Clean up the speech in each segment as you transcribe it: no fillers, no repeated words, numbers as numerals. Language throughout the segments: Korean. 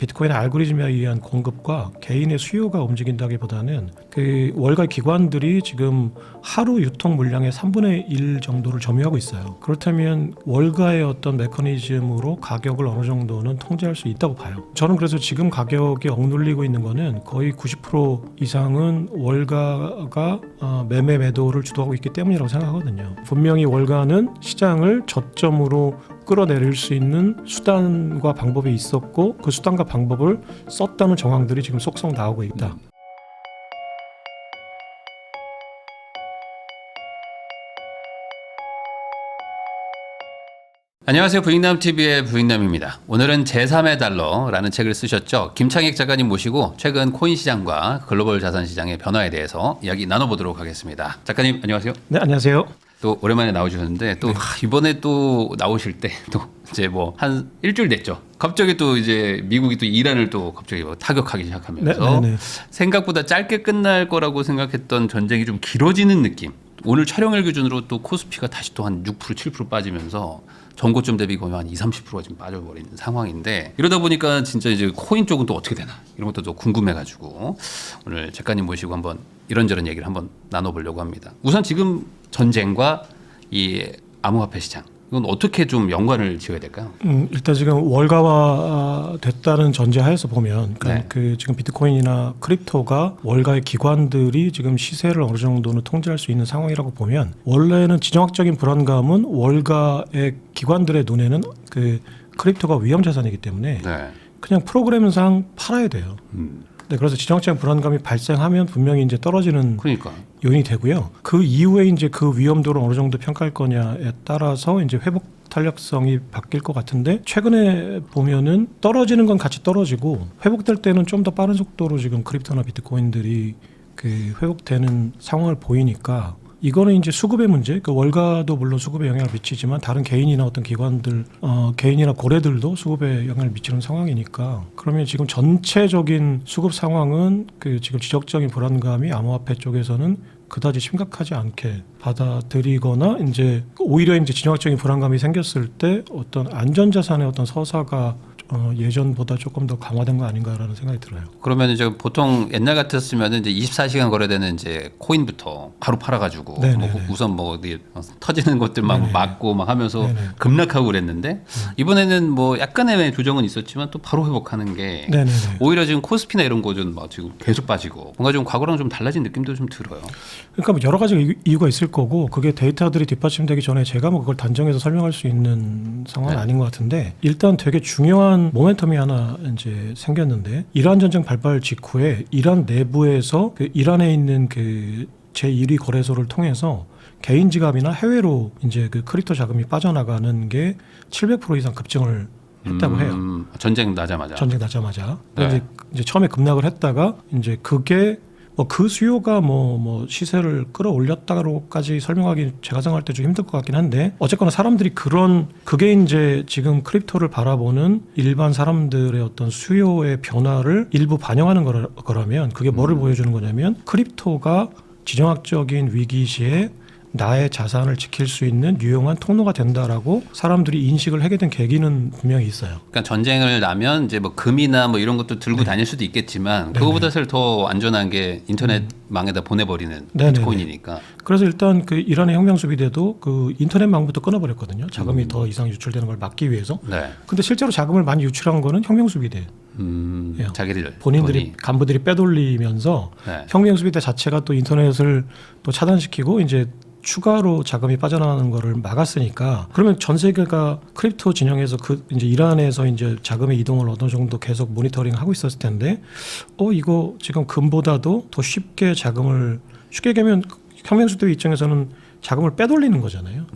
비트코인의 알고리즘에 의한 공급과 개인의 수요가 움직인다기보다는 그 월가 기관들이 지금 하루 유통 물량의 3분의 1 정도를 점유하고 있어요. 그렇다면 월가의 어떤 메커니즘으로 가격을 어느 정도는 통제할 수 있다고 봐요. 저는 그래서 지금 가격이 억눌리고 있는 거는 거의 90% 이상은 월가가 매매 매도를 주도하고 있기 때문이라고 생각하거든요. 분명히 월가는 시장을 저점으로 끌어내릴 수 있는 수단과 방법이 있었고 그 수단과 방법을 썼다는 정황들이 지금 속속 나오고 있다. 안녕하세요. 부익남TV의 부익남입니다. 오늘은 제3의 달러라는 책을 쓰셨죠. 김창익 작가님 모시고 최근 코인 시장과 글로벌 자산 시장의 변화에 대해서 이야기 나눠보도록 하겠습니다. 작가님 안녕하세요. 네, 안녕하세요. 또 오랜만에 나오셨는데 또 이번에 또 나오실 때 또 이제 뭐 한 일주일 됐죠. 갑자기 또 이제 미국이 또 이란을 또 갑자기 뭐 타격하기 시작하면서 생각보다 짧게 끝날 거라고 생각했던 전쟁이 좀 길어지는 느낌. 오늘 촬영일 기준으로 또 코스피가 다시 또 한 6% 7% 빠지면서 전고점 대비 거의 한 20-30%가 지금 빠져버리는 상황인데 이러다 보니까 진짜 이제 코인 쪽은 또 어떻게 되나 이런 것도 또 궁금해가지고 오늘 작가님 모시고 한번 이런저런 얘기를 한번 나눠보려고 합니다. 우선 지금 전쟁과 이 암호화폐 시장 이건 어떻게 좀 연관을 지어야 될까요? 일단 지금 월가화 됐다는 전제하에서 보면 그러니까 그 지금 비트코인이나 크립토가 월가의 기관들이 지금 시세를 어느 정도는 통제할 수 있는 상황이라고 보면 원래는 지정학적인 불안감은 월가의 기관들의 눈에는 그 크립토가 위험 자산이기 때문에 그냥 프로그램상 팔아야 돼요. 네, 그래서 지정학적인 불안감이 발생하면 분명히 이제 떨어지는 요인이 되고요. 그 이후에 이제 그 위험도를 어느 정도 평가할 거냐에 따라서 이제 회복 탄력성이 바뀔 것 같은데 최근에 보면은 떨어지는 건 같이 떨어지고 회복될 때는 좀 더 빠른 속도로 지금 크립토나 비트코인들이 그 회복되는 상황을 보이니까 이거는 이제 수급의 문제. 그 월가도 물론 수급에 영향을 미치지만 다른 개인이나 어떤 기관들, 개인이나 고래들도 수급에 영향을 미치는 상황이니까 그러면 지금 전체적인 수급 상황은 그 지금 지적적인 불안감이 암호화폐 쪽에서는 그다지 심각하지 않게 받아들이거나 이제 오히려 이제 진영학적인 불안감이 생겼을 때 어떤 안전자산의 어떤 서사가 예전보다 조금 더 강화된 거 아닌가라는 생각이 들어요. 그러면 이제 보통 옛날 같았으면 이제 24시간 거래되는 이제 코인부터 바로 팔아가지고 뭐 우선 뭐 어디 터지는 것들 막 막고 막 하면서 급락하고 그랬는데 이번에는 뭐 약간의 조정은 있었지만 또 바로 회복하는 게 오히려 지금 코스피나 이런 거는 막 지금 계속 빠지고 뭔가 좀 과거랑 좀 달라진 느낌도 좀 들어요. 그러니까 뭐 여러 가지 이유가 있을 거고 그게 데이터들이 뒷받침되기 전에 제가 뭐 그걸 단정해서 설명할 수 있는 상황은 아닌 것 같은데 일단 되게 중요한 모멘텀이 하나 이제 생겼는데 이란 전쟁 발발 직후에 이란 내부에서 그 이란에 있는 그 제1위 거래소를 통해서 개인 지갑이나 해외로 이제 그 크립토 자금이 빠져나가는 게 700% 이상 급증을 했다고 해요. 전쟁 나자마자. 이제 처음에 급락을 했다가 이제 그게 그 수요가 뭐 시세를 끌어올렸다고까지 설명하기 제가 생각할 때 좀 힘들 것 같긴 한데 어쨌거나 사람들이 그게 이제 지금 크립토를 바라보는 일반 사람들의 어떤 수요의 변화를 일부 반영하는 거라면 그게 뭐를 보여주는 거냐면 크립토가 지정학적인 위기 시에 나의 자산을 지킬 수 있는 유용한 통로가 된다라고 사람들이 인식을 하게 된 계기는 분명히 있어요. 그러니까 전쟁을 나면 이제 뭐 금이나 뭐 이런 것도 들고 다닐 수도 있겠지만 그거보다 사실 더 안전한 게 인터넷망에다 보내버리는 비트코인이니까. 그래서 일단 그 이란의 혁명수비대도 그 인터넷망부터 끊어버렸거든요. 자금이 더 이상 유출되는 걸 막기 위해서. 근데 실제로 자금을 많이 유출한 거는 혁명수비대. 자기들 본인들이 간부들이 빼돌리면서 혁명수비대 자체가 또 인터넷을 또 차단시키고 이제 추가로 자금이 빠져나가는 거를 막았으니까 그러면 전 세계가 크립토 진영에서 그 이제 이란에서 이제 자금의 이동을 어느 정도 계속 모니터링 하고 있었을 텐데 이거 지금 금보다도 더 쉽게 자금을 쉽게 얘기하면 혁명수비대 입장에서는 자금을 빼돌리는 거잖아요.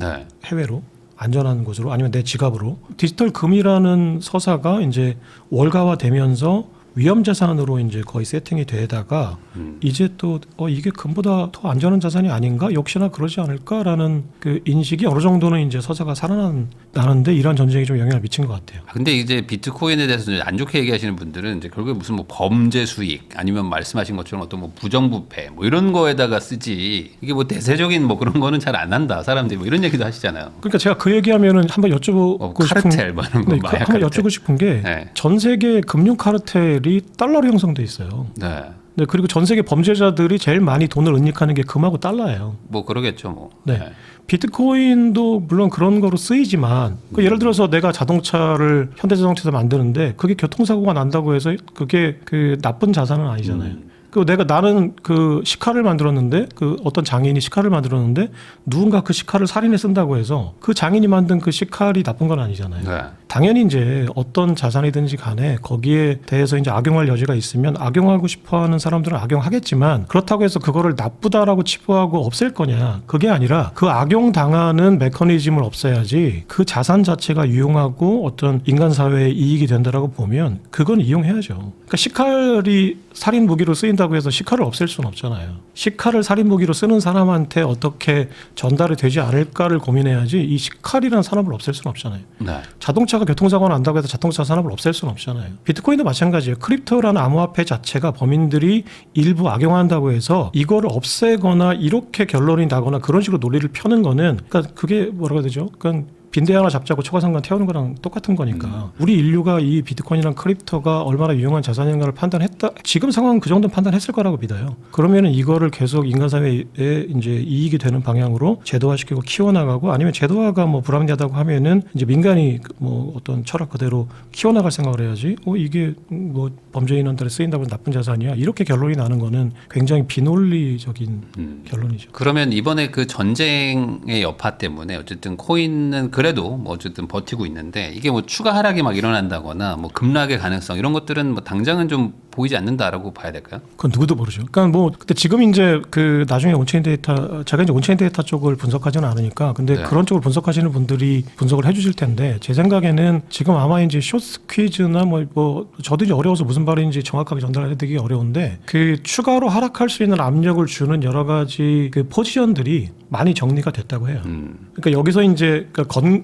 해외로 안전한 곳으로 아니면 내 지갑으로 디지털 금이라는 서사가 이제 월가화되면서 위험 자산으로 이제 거의 세팅이 되다가 이제 또 이게 금보다 더 안전한 자산이 아닌가? 역시나 그러지 않을까라는 그 인식이 어느 정도는 이제 서사가 살아나는데 이런 전쟁이 좀 영향을 미친 것 같아요. 근데 이제 비트코인에 대해서 이제 안 좋게 얘기하시는 분들은 이제 결국에 무슨 뭐 범죄 수익 아니면 말씀하신 것처럼 어떤 뭐 부정부패 뭐 이런 거에다가 쓰지 이게 뭐 대세적인 뭐 그런 거는 잘 안 한다 사람들이 뭐 이런 얘기도 하시잖아요. 그러니까 제가 그 얘기하면은 한번 여쭤보고 싶은 카르텔 뭐 이런 거 네, 마약 한번 카르텔. 여쭤보고 싶은 게 전 세계 금융 카르텔이 달러로 형성돼 있어요. 네. 네, 그리고 전 세계 범죄자들이 제일 많이 돈을 은닉하는 게 금하고 달러예요. 뭐 그러겠죠 뭐. 네. 비트코인도 물론 그런 거로 쓰이지만 그 예를 들어서 내가 자동차를 현대자동차에서 만드는데 그게 교통사고가 난다고 해서 그게 그 나쁜 자산은 아니잖아요. 그 나는 그 시카를 만들었는데 그 어떤 장인이 시카를 만들었는데 누군가 그 시카를 살인해 쓴다고 해서 그 장인이 만든 그 시칼이 나쁜 건 아니잖아요. 네. 당연히 이제 어떤 자산이든지 간에 거기에 대해서 이제 악용할 여지가 있으면 악용하고 싶어하는 사람들은 악용하겠지만 그렇다고 해서 그거를 나쁘다라고 치부하고 없앨 거냐 그게 아니라 그 악용 당하는 메커니즘을 없애야지 그 자산 자체가 유용하고 어떤 인간 사회에 이익이 된다라고 보면 그건 이용해야죠. 그러니까 시칼이 살인 무기로 쓰인다고 해서 시칼을 없앨 수는 없잖아요. 시칼을 살인 무기로 쓰는 사람한테 어떻게 전달이 되지 않을까를 고민해야지 이 시칼이라는 산업을 없앨 수는 없잖아요. 네. 자동차가 교통사고가 난다고 해서 자동차 산업을 없앨 수는 없잖아요. 비트코인도 마찬가지예요. 크립토라는 암호화폐 자체가 범인들이 일부 악용한다고 해서 이거를 없애거나 이렇게 결론이 나거나 그런 식으로 논리를 펴는 거는 그러니까 그게 뭐라고 해야 되죠? 그러니까 빈대 하나 잡자고 초과상관 태우는 거랑 똑같은 거니까 우리 인류가 이 비트코인이랑 크립토가 얼마나 유용한 자산인가를 판단했다. 지금 상황은 그 정도는 판단했을 거라고 믿어요. 그러면은 이거를 계속 인간 사회에 이제 이익이 되는 방향으로 제도화시키고 키워나가고 아니면 제도화가 뭐 불합리하다고 하면은 이제 민간이 뭐 어떤 철학 그대로 키워나갈 생각을 해야지. 이게 뭐 범죄인한테 쓰인다고 해서 나쁜 자산이야. 이렇게 결론이 나는 거는 굉장히 비논리적인 결론이죠. 그러면 이번에 그 전쟁의 여파 때문에 어쨌든 코인은 그래도 뭐 어쨌든 버티고 있는데 이게 뭐 추가 하락이 막 일어난다거나 뭐 급락의 가능성 이런 것들은 뭐 당장은 좀 보이지 않는다라고 봐야 될까요? 그건 누구도 모르죠. 그러니까 뭐 근데 지금 이제 그 나중에 온체인 데이터 제가 이제 온체인 데이터 쪽을 분석하지는 않으니까 근데 네. 그런 쪽을 분석하시는 분들이 분석을 해주실 텐데 제 생각에는 지금 아마 이제 쇼트 퀴즈나 뭐 저도 이제 어려워서 무슨 말인지 정확하게 전달해드리기 어려운데 그 추가로 하락할 수 있는 압력을 주는 여러 가지 그 포지션들이 많이 정리가 됐다고 해요. 그러니까 여기서 이제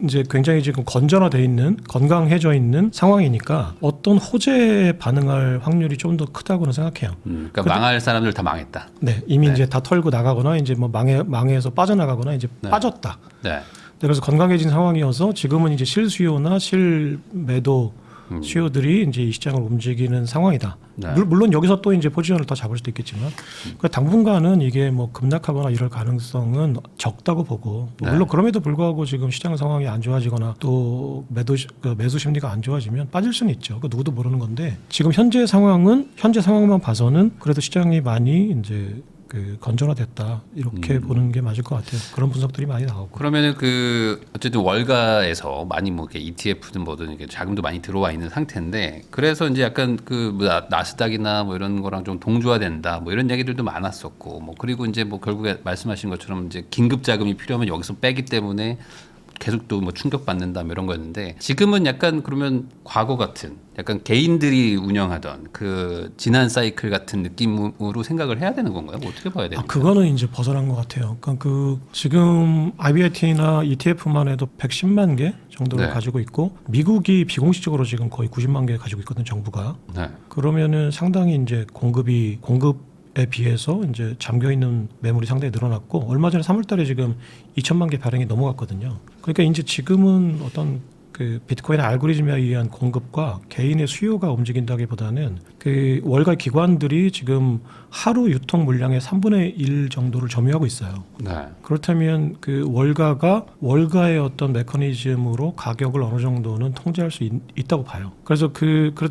이제 굉장히 지금 건전화돼 있는 건강해져 있는 상황이니까 어떤 호재에 반응할 확률이 좀 더 크다고는 생각해요. 그러니까 망할 사람들 다 망했다. 네, 이미 이제 다 털고 나가거나 이제 뭐 망해서 빠져나가거나 이제 빠졌다. 네. 그래서 건강해진 상황이어서 지금은 이제 실수요나 실매도 수요들이 이제 이 시장을 움직이는 상황이다. 네. 물론 여기서 또 이제 포지션을 더 잡을 수도 있겠지만 그러니까 당분간은 이게 뭐 급락하거나 이럴 가능성은 적다고 보고 물론 그럼에도 불구하고 지금 시장 상황이 안 좋아지거나 또 매수 심리가 안 좋아지면 빠질 수는 있죠. 그 누구도 모르는 건데 지금 현재 상황만 봐서는 그래도 시장이 많이 이제 그 건전화됐다 이렇게 보는 게 맞을 것 같아요. 그런 분석들이 많이 나오고. 그러면은 그 어쨌든 월가에서 많이 뭐 이렇게 ETF든 뭐든 이렇게 자금도 많이 들어와 있는 상태인데 그래서 이제 약간 그 나스닥이나 뭐 이런 거랑 좀 동조화된다 뭐 이런 얘기들도 많았었고 뭐 그리고 이제 뭐 결국에 말씀하신 것처럼 이제 긴급 자금이 필요하면 여기서 빼기 때문에 계속 또 뭐 충격받는다 뭐 이런 거였는데 지금은 약간 그러면 과거 같은 약간 개인들이 운영하던 그 지난 사이클 같은 느낌으로 생각을 해야 되는 건가요? 뭐 어떻게 봐야 되나요? 그거는 이제 벗어난 것 같아요. 그러니까 그 지금 IBIT나 ETF만 해도 110만 개 정도를 가지고 있고 미국이 비공식적으로 지금 거의 90만 개 가지고 있거든 정부가. 네. 그러면은 상당히 이제 공급에 비해서 이제 잠겨 있는 매물이 상당히 늘어났고 얼마 전에 3월달에 지금 2천만 개 발행이 넘어갔거든요. 그러니까 이제 지금은 어떤 그 비트코인의 알고리즘에 의한 공급과 개인의 수요가 움직인다기보다는 그 월가 기관들이 지금 하루 유통 물량의 3분의 1 정도를 점유하고 있어요. 네. 그렇다면 그 월가의 어떤 메커니즘으로 가격을 어느 정도는 통제할 수 있다고 봐요. 그래서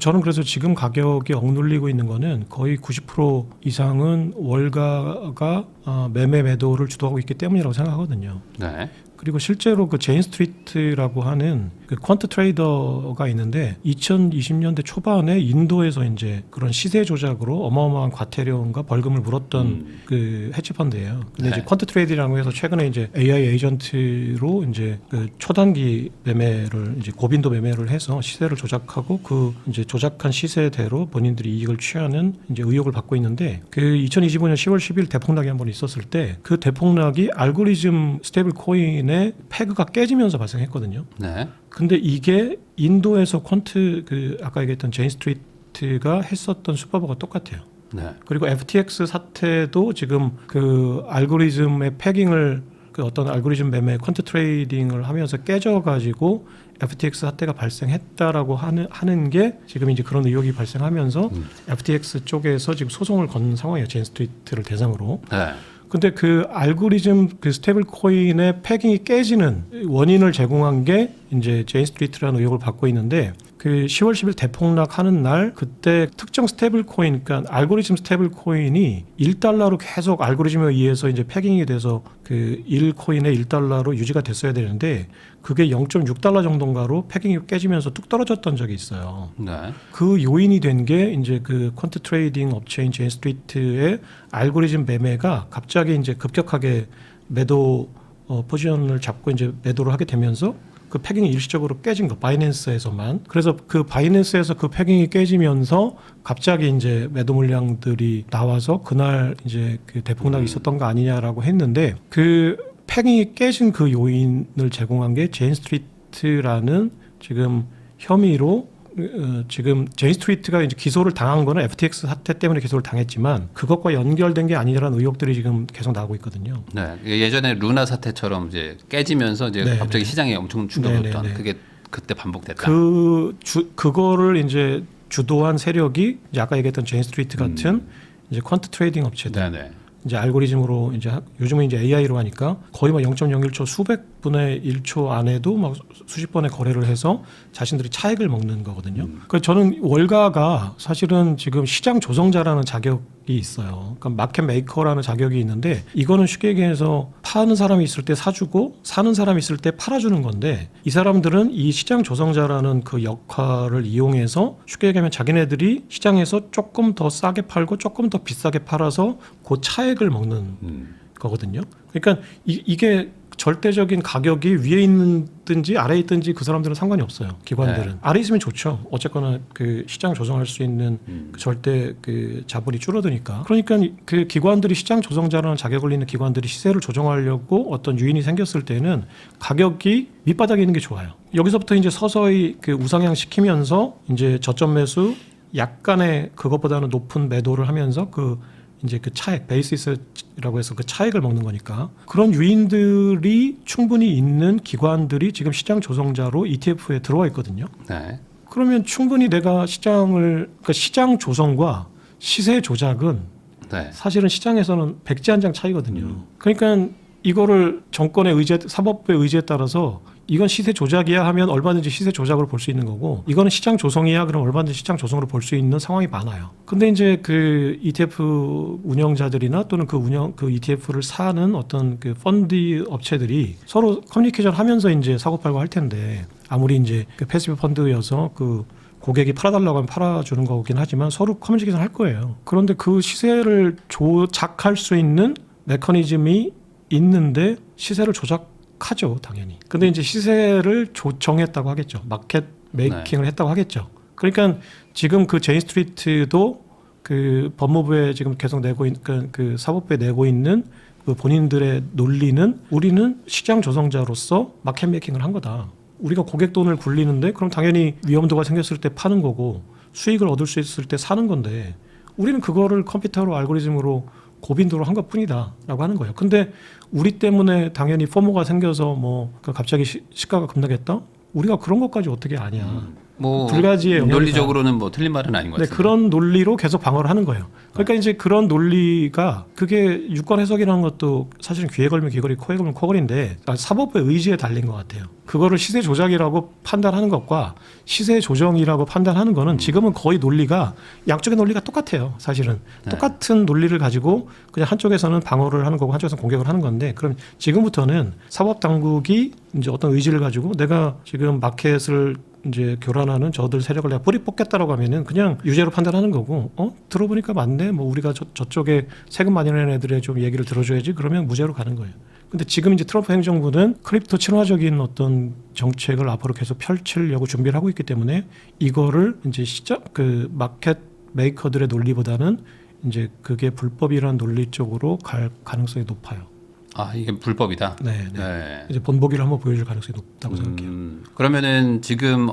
저는 그래서 지금 가격이 억눌리고 있는 거는 거의 90% 이상은 월가가 매매 매도를 주도하고 있기 때문이라고 생각하거든요. 네. 그리고 실제로 그 제인 스트리트라고 하는 그 퀀트 트레이더가 있는데 2020년대 초반에 인도에서 이제 그런 시세 조작으로 어마어마한 과태료과 벌금을 물었던 그 헤지펀드예요. 근데 네. 이제 퀀트 트레이드라고 해서 최근에 이제 AI 에이전트로 이제 그 초단기 매매를 이제 고빈도 매매를 해서 시세를 조작하고 그 이제 조작한 시세대로 본인들이 이익을 취하는 이제 의혹을 받고 있는데 그 2025년 10월 10일 대폭락이 한번 있었을 때 그 대폭락이 알고리즘 스테이블 코인의 패그가 깨지면서 발생했거든요. 네. 근데 이게 인도에서 퀀트 그 아까 얘기했던 제인 스트리트가 했었던 수법하고 똑같아요. 네. 그리고 FTX 사태도 지금 그 알고리즘의 패깅을 그 어떤 알고리즘 매매 퀀트 트레이딩을 하면서 깨져가지고 FTX 사태가 발생했다라고 하는 게 지금 이제 그런 의혹이 발생하면서 FTX 쪽에서 지금 소송을 건 상황이에요. 제인 스트리트를 대상으로. 네. 근데 그 알고리즘 그 스테이블 코인의 패깅이 깨지는 원인을 제공한 게 이제 제인 스트리트라는 의혹을 받고 있는데 그 10월 10일 대폭락하는 날 그때 특정 스테이블 코인 그러니까 알고리즘 스테이블 코인이 1달러로 계속 알고리즘에 의해서 이제 패깅이 돼서 그 1코인에 1달러로 유지가 됐어야 되는데 그게 0.6달러 정도인가로 패깅이 깨지면서 뚝 떨어졌던 적이 있어요. 네. 그 요인이 된 게 이제 그 퀀트 트레이딩 업체인 제인 스트리트의 알고리즘 매매가 갑자기 이제 급격하게 매도 포지션을 잡고 이제 매도를 하게 되면서 그 패깅이 일시적으로 깨진 거 바이낸스에서만. 그래서 그 바이낸스에서 그 패깅이 깨지면서 갑자기 이제 매도 물량들이 나와서 그날 이제 그 대폭락이 있었던 거 아니냐라고 했는데 그 패깅이 깨진 그 요인을 제공한 게 제인 스트리트라는 지금 혐의로 지금 제인 스트리트가 이제 기소를 당한 거는 FTX 사태 때문에 기소를 당했지만 그것과 연결된 게 아니라는 의혹들이 지금 계속 나오고 있거든요. 네. 예전에 루나 사태처럼 이제 깨지면서 이제 네, 갑자기 네. 시장에 엄청 충격을 네, 줬던 네, 네. 그게 그때 반복됐다. 그거를 이제 주도한 세력이 이제 아까 얘기했던 제인 스트리트 같은 이제 퀀트 트레이딩 업체들. 네, 네. 이제 알고리즘으로 이제 요즘은 이제 AI로 하니까 거의 막 0.01초 수백 분의 1초 안에도 막 수십 번의 거래를 해서 자신들이 차익을 먹는 거거든요. 그래서 저는 월가가 사실은 지금 시장 조성자라는 자격이 있어요. 그러니까 마켓 메이커라는 자격이 있는데 이거는 쉽게 얘기해서 파는 사람이 있을 때 사주고 사는 사람이 있을 때 팔아주는 건데 이 사람들은 이 시장 조성자라는 그 역할을 이용해서 쉽게 얘기하면 자기네들이 시장에서 조금 더 싸게 팔고 조금 더 비싸게 팔아서 그 차익을 먹는 거거든요. 그러니까 이게 절대적인 가격이 위에 있든지 아래에 있든지 그 사람들은 상관이 없어요. 기관들은. 네. 아래 있으면 좋죠. 어쨌거나 그 시장 조성할 수 있는 그 절대 그 자본이 줄어드니까. 그러니까 그 기관들이 시장 조성자라는 자격을 있는 기관들이 시세를 조정하려고 어떤 유인이 생겼을 때는 가격이 밑바닥에 있는 게 좋아요. 여기서부터 이제 서서히 그 우상향 시키면서 이제 저점 매수 약간의 그것보다는 높은 매도를 하면서 그 이제 그 차익, 베이시스라고 해서 그 차익을 먹는 거니까 그런 유인들이 충분히 있는 기관들이 지금 시장 조성자로 ETF에 들어와 있거든요. 네. 그러면 충분히 내가 그러니까 시장 조성과 시세 조작은 네. 사실은 시장에서는 백지한장 차이거든요. 그러니까 이거를 정권의 의제, 사법부의 의지에 따라서 이건 시세 조작이야 하면 얼마든지 시세 조작으로 볼 수 있는 거고 이거는 시장 조성이야 그럼 얼마든지 시장 조성으로 볼 수 있는 상황이 많아요. 근데 이제 그 ETF 운영자들이나 또는 그 ETF를 사는 어떤 그 펀드 업체들이 서로 커뮤니케이션 하면서 이제 사고팔고 할 텐데 아무리 이제 그 패시브 펀드여서 그 고객이 팔아달라고 하면 팔아주는 거긴 하지만 서로 커뮤니케이션 할 거예요. 그런데 그 시세를 조작할 수 있는 메커니즘이 있는데 시세를 조작하죠, 당연히. 근데 이제 시세를 조정했다고 하겠죠. 마켓 메이킹을 했다고 하겠죠. 그러니까 지금 그 제인 스트리트도 그 법무부에 지금 계속 내고 있는 그 사법부에 내고 있는 그 본인들의 논리는 우리는 시장 조성자로서 마켓 메이킹을 한 거다. 우리가 고객 돈을 굴리는데 그럼 당연히 위험도가 생겼을 때 파는 거고 수익을 얻을 수 있을 때 사는 건데 우리는 그거를 컴퓨터로 알고리즘으로 고빈도로 한 것뿐이다라고 하는 거예요. 근데 우리 때문에 당연히 포모가 생겨서 뭐 갑자기 시가가 급락했다? 우리가 그런 것까지 어떻게 아냐? 뭐 불가지의 영역이다. 논리적으로는 뭐 틀린 말은 아닌 것 네, 같아요. 그런 논리로 계속 방어를 하는 거예요. 그러니까 이제 그런 논리가 그게 유권 해석이라는 것도 사실은 귀에 걸면 귀걸이, 코에 걸면 코걸인데 사법부의 의지에 달린 것 같아요. 그거를 시세 조작이라고 판단하는 것과 시세 조정이라고 판단하는 거는 지금은 거의 논리가 양쪽의 논리가 똑같아요. 사실은 똑같은 논리를 가지고 그냥 한쪽에서는 방어를 하는 거고 한쪽에서는 공격을 하는 건데, 그럼 지금부터는 사법 당국이 이제 어떤 의지를 가지고 내가 지금 마켓을 이제 교란하는 저들 세력을 내가 뿌리 뽑겠다라고 하면은 그냥 유죄로 판단하는 거고, 들어보니까 맞네, 뭐 우리가 저쪽에 세금 많이 내는 애들의 좀 얘기를 들어줘야지, 그러면 무죄로 가는 거예요. 근데 지금 이제 트럼프 행정부는 크립토 친화적인 어떤 정책을 앞으로 계속 펼치려고 준비를 하고 있기 때문에 이거를 이제 그 마켓 메이커들의 논리보다는 이제 그게 불법이라는 논리 쪽으로 갈 가능성이 높아요. 아, 이게 불법이다. 네. 이제 본보기를 한번 보여줄 가능성이 높다고 생각해요. 그러면은 지금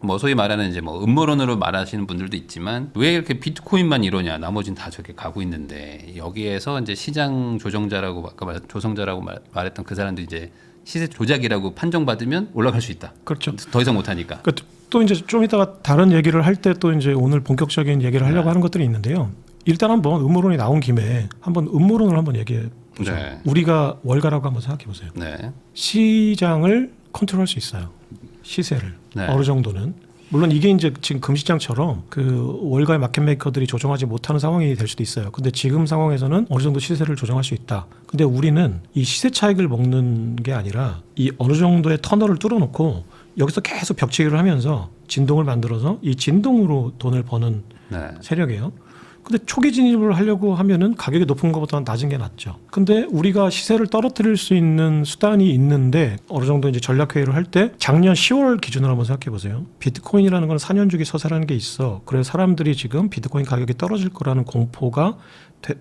뭐 소위 말하는 이제 뭐 음모론으로 말하시는 분들도 있지만 왜 이렇게 비트코인만 이러냐, 나머지는 다 저렇게 가고 있는데, 여기에서 이제 시장 조정자라고 아까 조성자라고 말했던 그 사람도 이제 시세 조작이라고 판정받으면 올라갈 수 있다. 그렇죠. 더 이상 못 하니까. 그러니까 또 이제 좀 이따가 다른 얘기를 할 때 또 이제 오늘 본격적인 얘기를 하려고 하는 것들이 있는데요. 일단 한번 음모론이 나온 김에 한번 음모론을 한번 얘기해 보죠. 네. 우리가 월가라고 한번 생각해 보세요. 네. 시장을 컨트롤할 수 있어요. 시세를 네. 어느 정도는. 물론 이게 이제 지금 금시장처럼 그 월가의 마켓 메이커들이 조정하지 못하는 상황이 될 수도 있어요. 근데 지금 상황에서는 어느 정도 시세를 조정할 수 있다. 근데 우리는 이 시세 차익을 먹는 게 아니라 이 어느 정도의 터널을 뚫어놓고 여기서 계속 벽치기를 하면서 진동을 만들어서 이 진동으로 돈을 버는 세력이에요. 근데 초기 진입을 하려고 하면은 가격이 높은 것보다 낮은 게 낫죠. 근데 우리가 시세를 떨어뜨릴 수 있는 수단이 있는데 어느 정도 이제 전략 회의를 할 때 작년 10월 기준으로 한번 생각해 보세요. 비트코인이라는 건 4년 주기 서사라는 게 있어. 그래서 사람들이 지금 비트코인 가격이 떨어질 거라는 공포가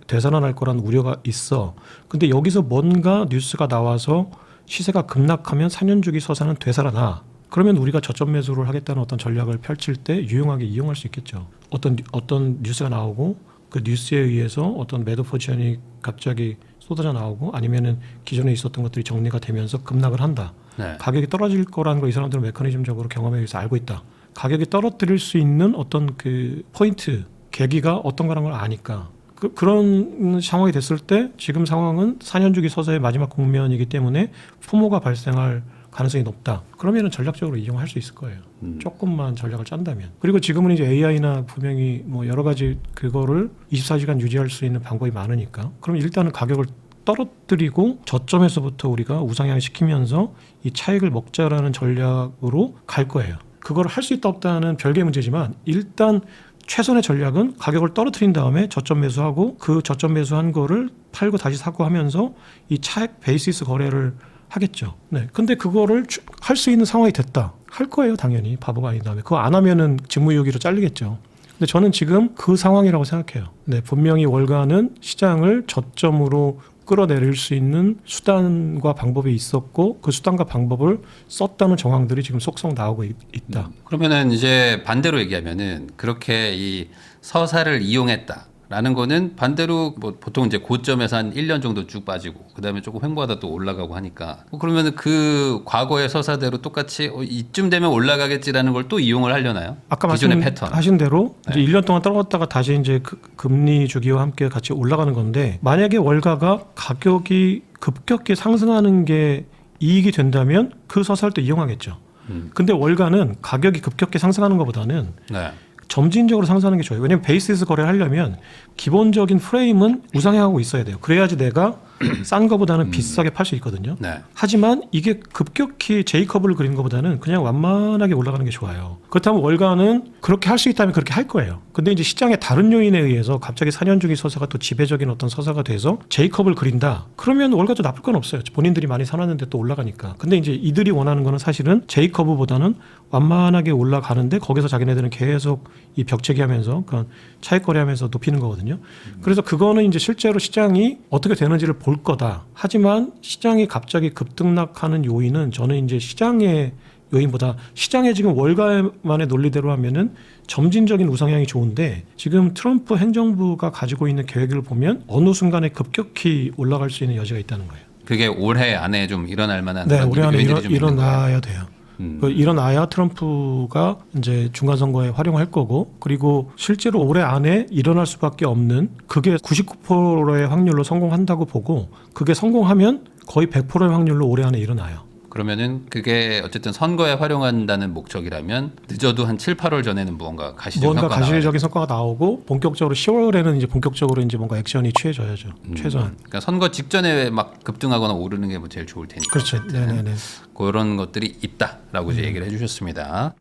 되살아날 거라는 우려가 있어. 근데 여기서 뭔가 뉴스가 나와서 시세가 급락하면 4년 주기 서사는 되살아나. 그러면 우리가 저점 매수를 하겠다는 어떤 전략을 펼칠 때 유용하게 이용할 수 있겠죠. 어떤 뉴스가 나오고 그 뉴스에 의해서 어떤 매도 포지션이 갑자기 쏟아져 나오고 아니면은 기존에 있었던 것들이 정리가 되면서 급락을 한다. 가격이 떨어질 거라는 걸 이 사람들은 메커니즘적으로 경험에 의해서 알고 있다. 가격이 떨어뜨릴 수 있는 어떤 그 포인트, 계기가 어떤 거라는 걸 아니까. 그런 상황이 됐을 때 지금 상황은 4년 주기 서사의 마지막 국면이기 때문에 포모가 발생할 가능성이 높다. 그러면은 전략적으로 이용할 수 있을 거예요. 조금만 전략을 짠다면. 그리고 지금은 이제 AI나 분명히 뭐 여러 가지 그거를 24시간 유지할 수 있는 방법이 많으니까. 그럼 일단은 가격을 떨어뜨리고 저점에서부터 우리가 우상향 시키면서 이 차익을 먹자라는 전략으로 갈 거예요. 그걸 할 수 있다 없다는 별개의 문제지만 일단 최선의 전략은 가격을 떨어뜨린 다음에 저점 매수하고 그 저점 매수한 거를 팔고 다시 사고 하면서 이 차익 베이시스 거래를 하겠죠. 네. 근데 그거를 할 수 있는 상황이 됐다. 할 거예요, 당연히. 바보가 아닌 다음에. 그거 안 하면은 직무유기로 잘리겠죠. 근데 저는 지금 그 상황이라고 생각해요. 네. 분명히 월가는 시장을 저점으로 끌어내릴 수 있는 수단과 방법이 있었고 그 수단과 방법을 썼다는 정황들이 지금 속속 나오고 있다. 그러면은 이제 반대로 얘기하면은 그렇게 이 서사를 이용했다라는 거는 반대로 뭐 보통 이제 고점에서 한 1년 정도 쭉 빠지고 그다음에 조금 횡보하다 또 올라가고 하니까 그러면은 그 과거의 서사대로 똑같이 이쯤 되면 올라가겠지라는 걸 또 이용을 하려나요? 아까 기존의 패턴 하신 대로 이제 1년 동안 떨어졌다가 다시 이제 금리 주기와 함께 같이 올라가는 건데, 만약에 월가가 가격이 급격히 상승하는 게 이익이 된다면 그 서사를 또 이용하겠죠. 근데 월가는 가격이 급격히 상승하는 것보다는 점진적으로 상승하는 게 좋아요. 왜냐하면 베이시스 거래를 하려면 기본적인 프레임은 우상향하고 있어야 돼요. 그래야지 내가 싼 거보다는 비싸게 팔 수 있거든요. 하지만 이게 급격히 J커브를 그리는 것보다는 그냥 완만하게 올라가는 게 좋아요. 그렇다면 월가는 그렇게 할 수 있다면 그렇게 할 거예요. 근데 이제 시장의 다른 요인에 의해서 갑자기 4년 주기 서사가 또 지배적인 어떤 서사가 돼서 J커브를 그린다. 그러면 월가도 나쁠 건 없어요. 본인들이 많이 사놨는데 또 올라가니까. 근데 이제 이들이 원하는 거는 사실은 J커브보다는 완만하게 올라가는데 거기서 자기네들은 계속 이 벽체기 하면서 그러니까 차익 거래하면서 높이는 거거든요. 그래서 그거는 이제 실제로 시장이 어떻게 되는지를 볼 거다. 하지만 시장이 갑자기 급등락하는 요인은 저는 이제 시장의 요인보다 시장의 지금 월가만의 논리대로 하면은 점진적인 우상향이 좋은데 지금 트럼프 행정부가 가지고 있는 계획을 보면 어느 순간에 급격히 올라갈 수 있는 여지가 있다는 거예요. 그게 올해 안에 좀 일어날 만한 네, 올해 안에 좀 일어나야 돼요. 일어나야 트럼프가 이제 중간선거에 활용할 거고, 그리고 실제로 올해 안에 일어날 수밖에 없는 그게 99%의 확률로 성공한다고 보고 그게 성공하면 거의 100%의 확률로 올해 안에 일어나요. 그러면은 그게 어쨌든 선거에 활용한다는 목적이라면 늦어도 한 7, 8월 전에는 무언가 가시적인 가시적인 성과가 나오고 본격적으로 10월에는 이제 본격적으로 이제 뭔가 액션이 취해져야죠. 최소한. 그러니까 선거 직전에 막 급등하거나 오르는 게 뭐 제일 좋을 테니까. 그렇죠. 네네네. 그런 것들이 있다라고 이제 얘기를 해주셨습니다.